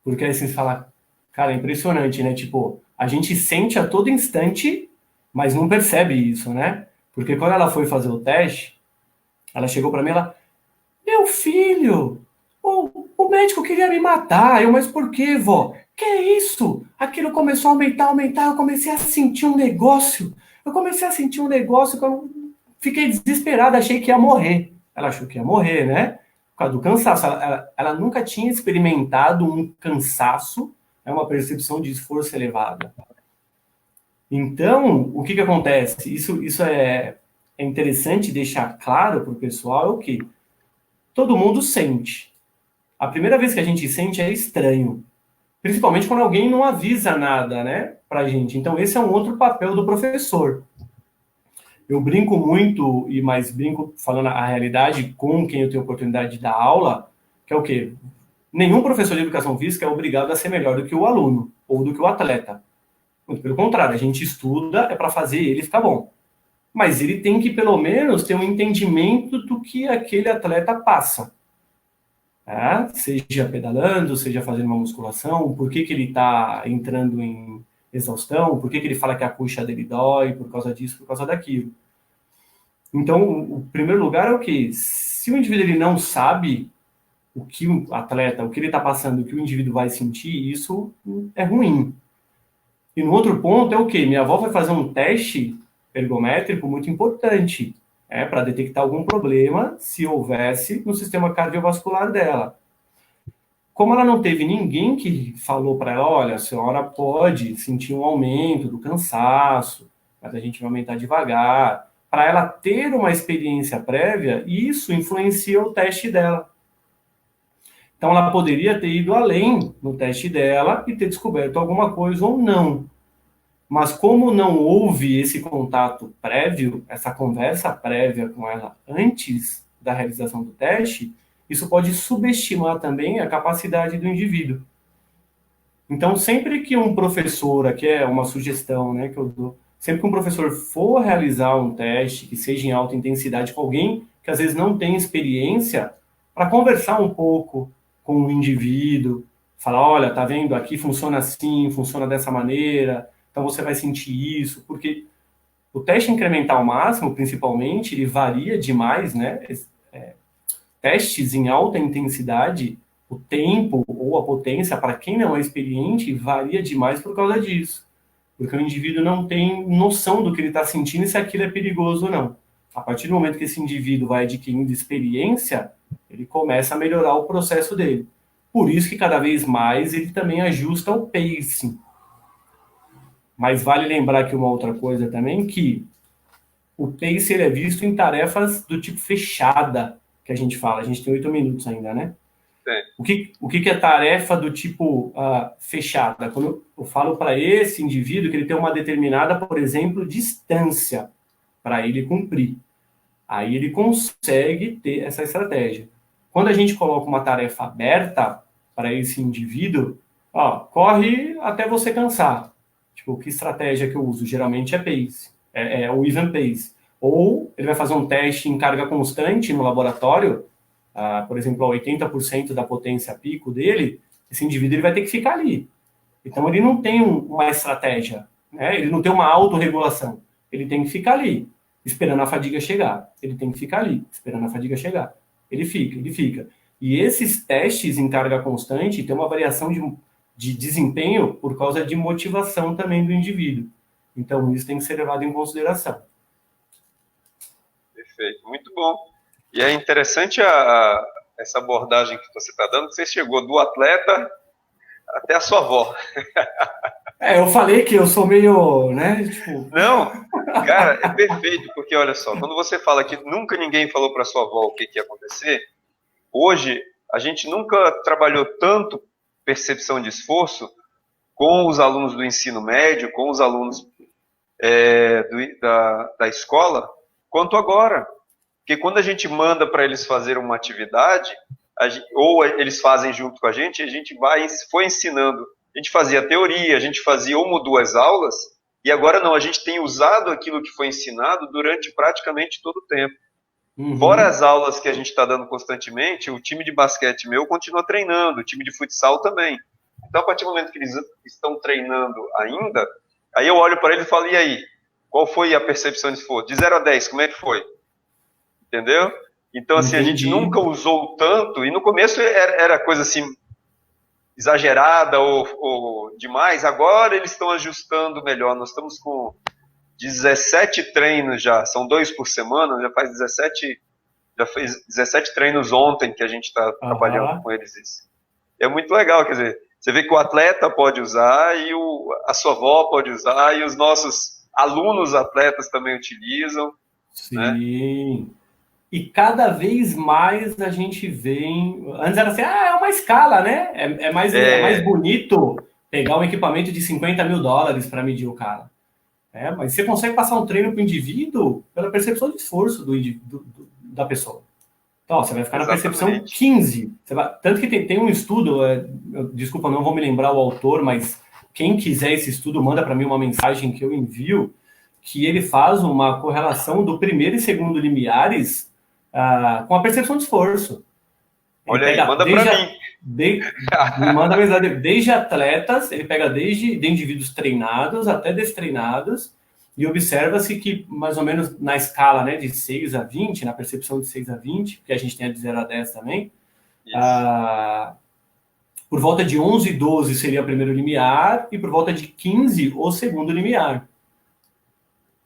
porque aí você fala, cara, é impressionante, né? Tipo, a gente sente a todo instante, mas não percebe isso, né? Porque quando ela foi fazer o teste, ela chegou para mim, ela, meu filho, o médico queria me matar. Eu, mas por quê, vó? Que é isso? Aquilo começou a aumentar, aumentar, eu comecei a sentir um negócio. Eu comecei a sentir um negócio que eu fiquei desesperada, achei que ia morrer. Ela achou que ia morrer, né? Por causa do cansaço. Ela nunca tinha experimentado um cansaço, uma percepção de esforço elevada. Então, o que acontece? Isso é interessante deixar claro para o pessoal, é o que todo mundo sente. A primeira vez que a gente sente é estranho. Principalmente quando alguém não avisa nada, né, pra gente. Então, esse é um outro papel do professor. Eu brinco muito, e mais brinco falando a realidade com quem eu tenho oportunidade de dar aula, que é o quê? Nenhum professor de educação física é obrigado a ser melhor do que o aluno ou do que o atleta. Muito pelo contrário, a gente estuda é para fazer ele ficar bom. Mas ele tem que, pelo menos, ter um entendimento do que aquele atleta passa. Seja pedalando, seja fazendo uma musculação, por que ele está entrando em exaustão, por que ele fala que a coxa dele dói, por causa disso, por causa daquilo. Então, o primeiro lugar é o que? Se o indivíduo ele não sabe o que o atleta, o que ele está passando, o que o indivíduo vai sentir, isso é ruim. E no outro ponto é o que? Minha avó foi fazer um teste ergométrico muito importante, para detectar algum problema, se houvesse, no sistema cardiovascular dela. como ela não teve ninguém que falou para ela, olha, a senhora pode sentir um aumento do cansaço, mas a gente vai aumentar devagar, para ela ter uma experiência prévia, isso influencia o teste dela. Então, ela poderia ter ido além no teste dela e ter descoberto alguma coisa ou não. Mas como não houve esse contato prévio, essa conversa prévia com ela antes da realização do teste, isso pode subestimar também a capacidade do indivíduo. Então, sempre que um professor, aqui é uma sugestão, né, que eu dou, sempre que um professor for realizar um teste que seja em alta intensidade com alguém que às vezes não tem experiência, para conversar um pouco com o indivíduo, falar, olha, tá vendo, aqui funciona assim, funciona dessa maneira, então você vai sentir isso, porque o teste incremental máximo, principalmente, ele varia demais, né? Testes em alta intensidade, o tempo ou a potência, para quem não é experiente, varia demais por causa disso. Porque o indivíduo não tem noção do que ele está sentindo e se aquilo é perigoso ou não. A partir do momento que esse indivíduo vai adquirindo experiência, ele começa a melhorar o processo dele. Por isso que cada vez mais ele também ajusta o pacing. Mas vale lembrar aqui uma outra coisa também, que o pace ele é visto em tarefas do tipo fechada, que a gente fala. A gente tem 8 minutos ainda, né? Tem. O que é tarefa do tipo fechada? Quando eu falo para esse indivíduo que ele tem uma determinada, por exemplo, distância para ele cumprir. Aí ele consegue ter essa estratégia. Quando a gente coloca uma tarefa aberta para esse indivíduo, corre até você cansar. Tipo, que estratégia que eu uso? Geralmente é pace, é o even pace. Ou ele vai fazer um teste em carga constante no laboratório, por exemplo, a 80% da potência pico dele, esse indivíduo ele vai ter que ficar ali. Então ele não tem uma estratégia, né? Ele não tem uma autorregulação. Ele tem que ficar ali, esperando a fadiga chegar. Ele tem que ficar ali, esperando a fadiga chegar. Ele fica. E esses testes em carga constante têm uma variação de desempenho por causa de motivação também do indivíduo. Então isso tem que ser levado em consideração. Perfeito, muito bom. E é interessante essa abordagem que você está dando, que você chegou do atleta até a sua avó. Eu falei que eu sou meio, né, tipo... Não, cara, é perfeito, porque olha só, quando você fala que nunca ninguém falou para sua avó o que ia acontecer, hoje a gente nunca trabalhou tanto percepção de esforço com os alunos do ensino médio, com os alunos da escola, quanto agora. Porque quando a gente manda para eles fazerem uma atividade, ou eles fazem junto com a gente foi ensinando. A gente fazia teoria, a gente fazia uma ou duas aulas, e agora não, a gente tem usado aquilo que foi ensinado durante praticamente todo o tempo. Fora as aulas que a gente está dando constantemente, o time de basquete meu continua treinando, o time de futsal também. Então, a partir do momento que eles estão treinando ainda, aí eu olho para eles e falo, e aí, qual foi a percepção de esforço? De 0 a 10, como é que foi? Entendeu? Então, assim, Entendi. a gente nunca usou tanto, e no começo era coisa assim, exagerada ou demais, agora eles estão ajustando melhor. Nós estamos com 17 treinos já, são 2 por semana, já fez 17 treinos ontem que a gente está trabalhando com eles isso. É muito legal, quer dizer, você vê que o atleta pode usar, e a sua avó pode usar, e os nossos alunos atletas também utilizam. Sim. Né? E cada vez mais a gente vem. Antes era assim, é uma escala, né? É mais bonito pegar um equipamento de $50.000 para medir o cara. Mas você consegue passar um treino para o indivíduo pela percepção de esforço da pessoa. Então, você vai ficar Exatamente. Na percepção 15. Tanto que tem um estudo, desculpa, não vou me lembrar o autor, mas quem quiser esse estudo, manda para mim uma mensagem que eu envio, que ele faz uma correlação do primeiro e segundo limiares com a percepção de esforço. Olha aí, manda para mim. Me manda mensagem. Desde atletas, ele pega desde de indivíduos treinados até destreinados, e observa-se que, mais ou menos na escala, né, de 6 a 20, na percepção de 6 a 20, que a gente tem a de 0 a 10 também, por volta de 11 e 12 seria o primeiro limiar, e por volta de 15 o segundo limiar.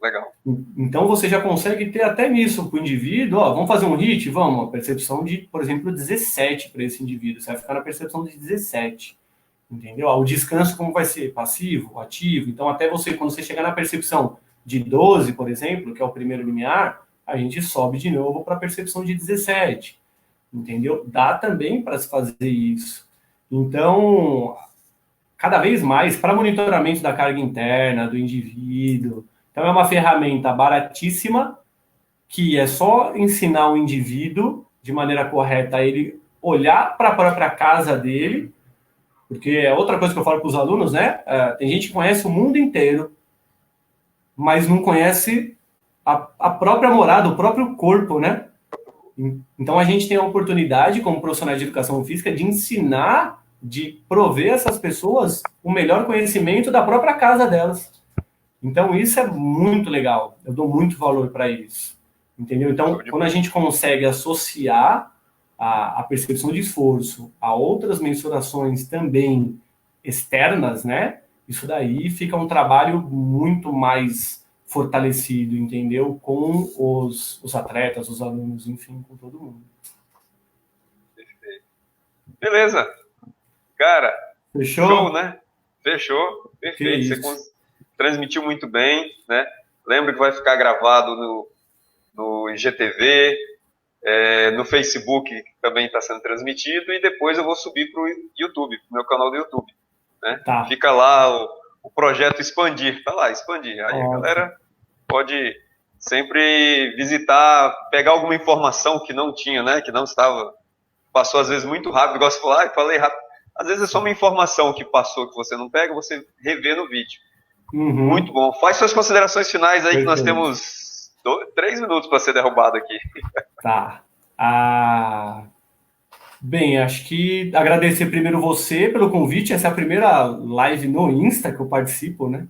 Legal. Então você já consegue ter até nisso para o indivíduo, ó, vamos fazer um hit? Vamos, uma percepção de, por exemplo, 17 para esse indivíduo, você vai ficar na percepção de 17, entendeu? O descanso como vai ser? Passivo, ativo, então até você, quando você chegar na percepção de 12, por exemplo, que é o primeiro limiar, a gente sobe de novo para a percepção de 17, entendeu? Dá também para se fazer isso. Então, cada vez mais para monitoramento da carga interna do indivíduo. Então, é uma ferramenta baratíssima que é só ensinar o indivíduo de maneira correta a ele olhar para a própria casa dele, porque é outra coisa que eu falo para os alunos, né? Tem gente que conhece o mundo inteiro, mas não conhece a própria morada, o próprio corpo, né? Então a gente tem a oportunidade, como profissionais de educação física, de ensinar, de prover essas pessoas o melhor conhecimento da própria casa delas. Então isso é muito legal. Eu dou muito valor para isso. Entendeu? Então, quando a gente consegue associar a percepção de esforço a outras mensurações também externas, né? Isso daí fica um trabalho muito mais fortalecido, entendeu? Com os atletas, os alunos, enfim, com todo mundo. Perfeito. Beleza. Cara, Fechou? Show, né? Fechou. Perfeito. Você transmitiu muito bem, né? Lembra que vai ficar gravado no IGTV, no Facebook também está sendo transmitido, e depois eu vou subir para o YouTube, pro meu canal do YouTube. Né? Tá. Fica lá o projeto Expandir, tá lá, Expandir. Aí a galera pode sempre visitar, pegar alguma informação que não tinha, né? Que não estava, passou às vezes muito rápido, igual você falou, falei rápido. Às vezes é só uma informação que passou que você não pega, você revê no vídeo. Uhum. Muito bom. Faz suas considerações finais aí, que nós temos 3 minutos para ser derrubado aqui. Tá. Bem, acho que agradecer primeiro você pelo convite. Essa é a primeira live no Insta que eu participo, né?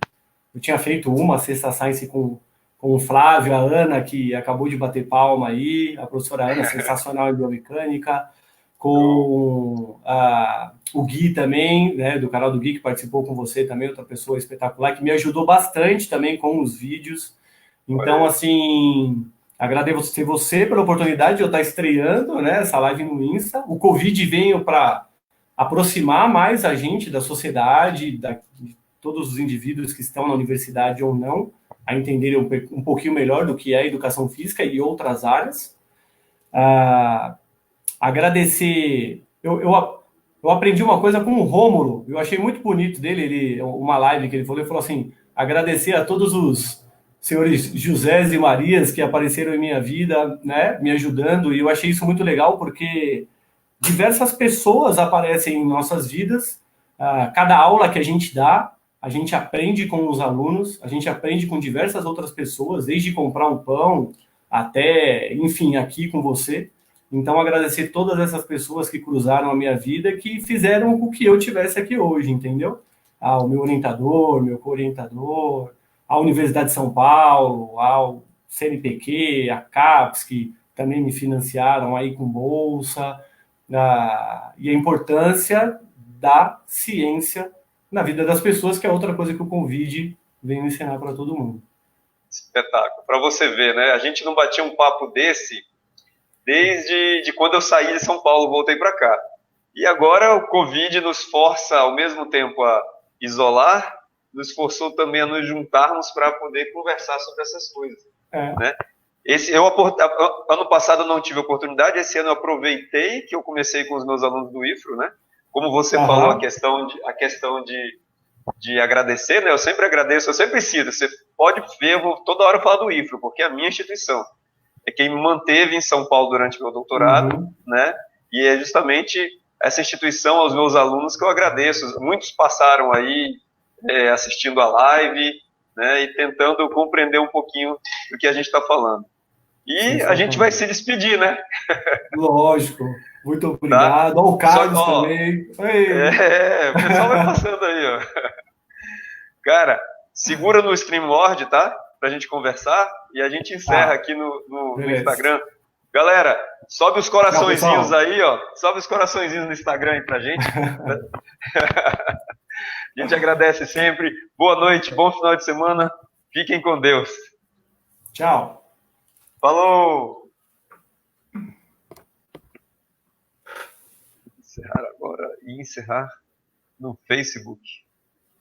Eu tinha feito uma Sexta Science com o Flávio, a Ana, que acabou de bater palma aí, a professora Ana, sensacional em biomecânica, com o Gui também, né, do canal do Gui, que participou com você também, outra pessoa espetacular, que me ajudou bastante também com os vídeos. Então, assim, agradecer você pela oportunidade de eu estar estreando, né, essa live no Insta. O Covid veio para aproximar mais a gente da sociedade, de todos os indivíduos que estão na universidade ou não, a entenderem um pouquinho melhor do que é a educação física e outras áreas. Agradecer... Eu aprendi uma coisa com o Rômulo, eu achei muito bonito dele, uma live que ele falou assim, agradecer a todos os senhores Josés e Marias que apareceram em minha vida, né, me ajudando, e eu achei isso muito legal, porque diversas pessoas aparecem em nossas vidas, cada aula que a gente dá, a gente aprende com os alunos, a gente aprende com diversas outras pessoas, desde comprar um pão até, enfim, aqui com você. Então, agradecer todas essas pessoas que cruzaram a minha vida, que fizeram com que eu estivesse aqui hoje, entendeu? O meu orientador, meu co-orientador, a Universidade de São Paulo, ao CNPq, a CAPES, que também me financiaram aí com bolsa, e a importância da ciência na vida das pessoas, que é outra coisa que o Convide vem ensinar para todo mundo. Espetáculo. Para você ver, né? A gente não batia um papo desse desde quando eu saí de São Paulo, voltei para cá. E agora o Covid nos força, ao mesmo tempo, a isolar, nos forçou também a nos juntarmos para poder conversar sobre essas coisas. Né? Ano passado eu não tive oportunidade, esse ano eu aproveitei que eu comecei com os meus alunos do IFRO, né? Como você falou, a questão de agradecer, né? Eu sempre agradeço, eu sempre cito, você pode ver, eu vou toda hora falar do IFRO, porque é a minha instituição. É quem me manteve em São Paulo durante meu doutorado, né? E é justamente essa instituição aos meus alunos que eu agradeço. Muitos passaram aí assistindo a live, né? E tentando compreender um pouquinho do que a gente está falando. E a gente vai se despedir, né? Lógico. Muito obrigado. Tá? Ó, o Carlos também. O pessoal vai passando aí, ó. Cara, segura no StreamYard, tá? Pra gente conversar e a gente encerra aqui no Instagram. Galera, sobe os coraçõezinhos aí, ó. Sobe os coraçõezinhos no Instagram aí pra gente. A gente agradece sempre. Boa noite, bom final de semana. Fiquem com Deus. Tchau. Falou! Encerrar agora e encerrar no Facebook.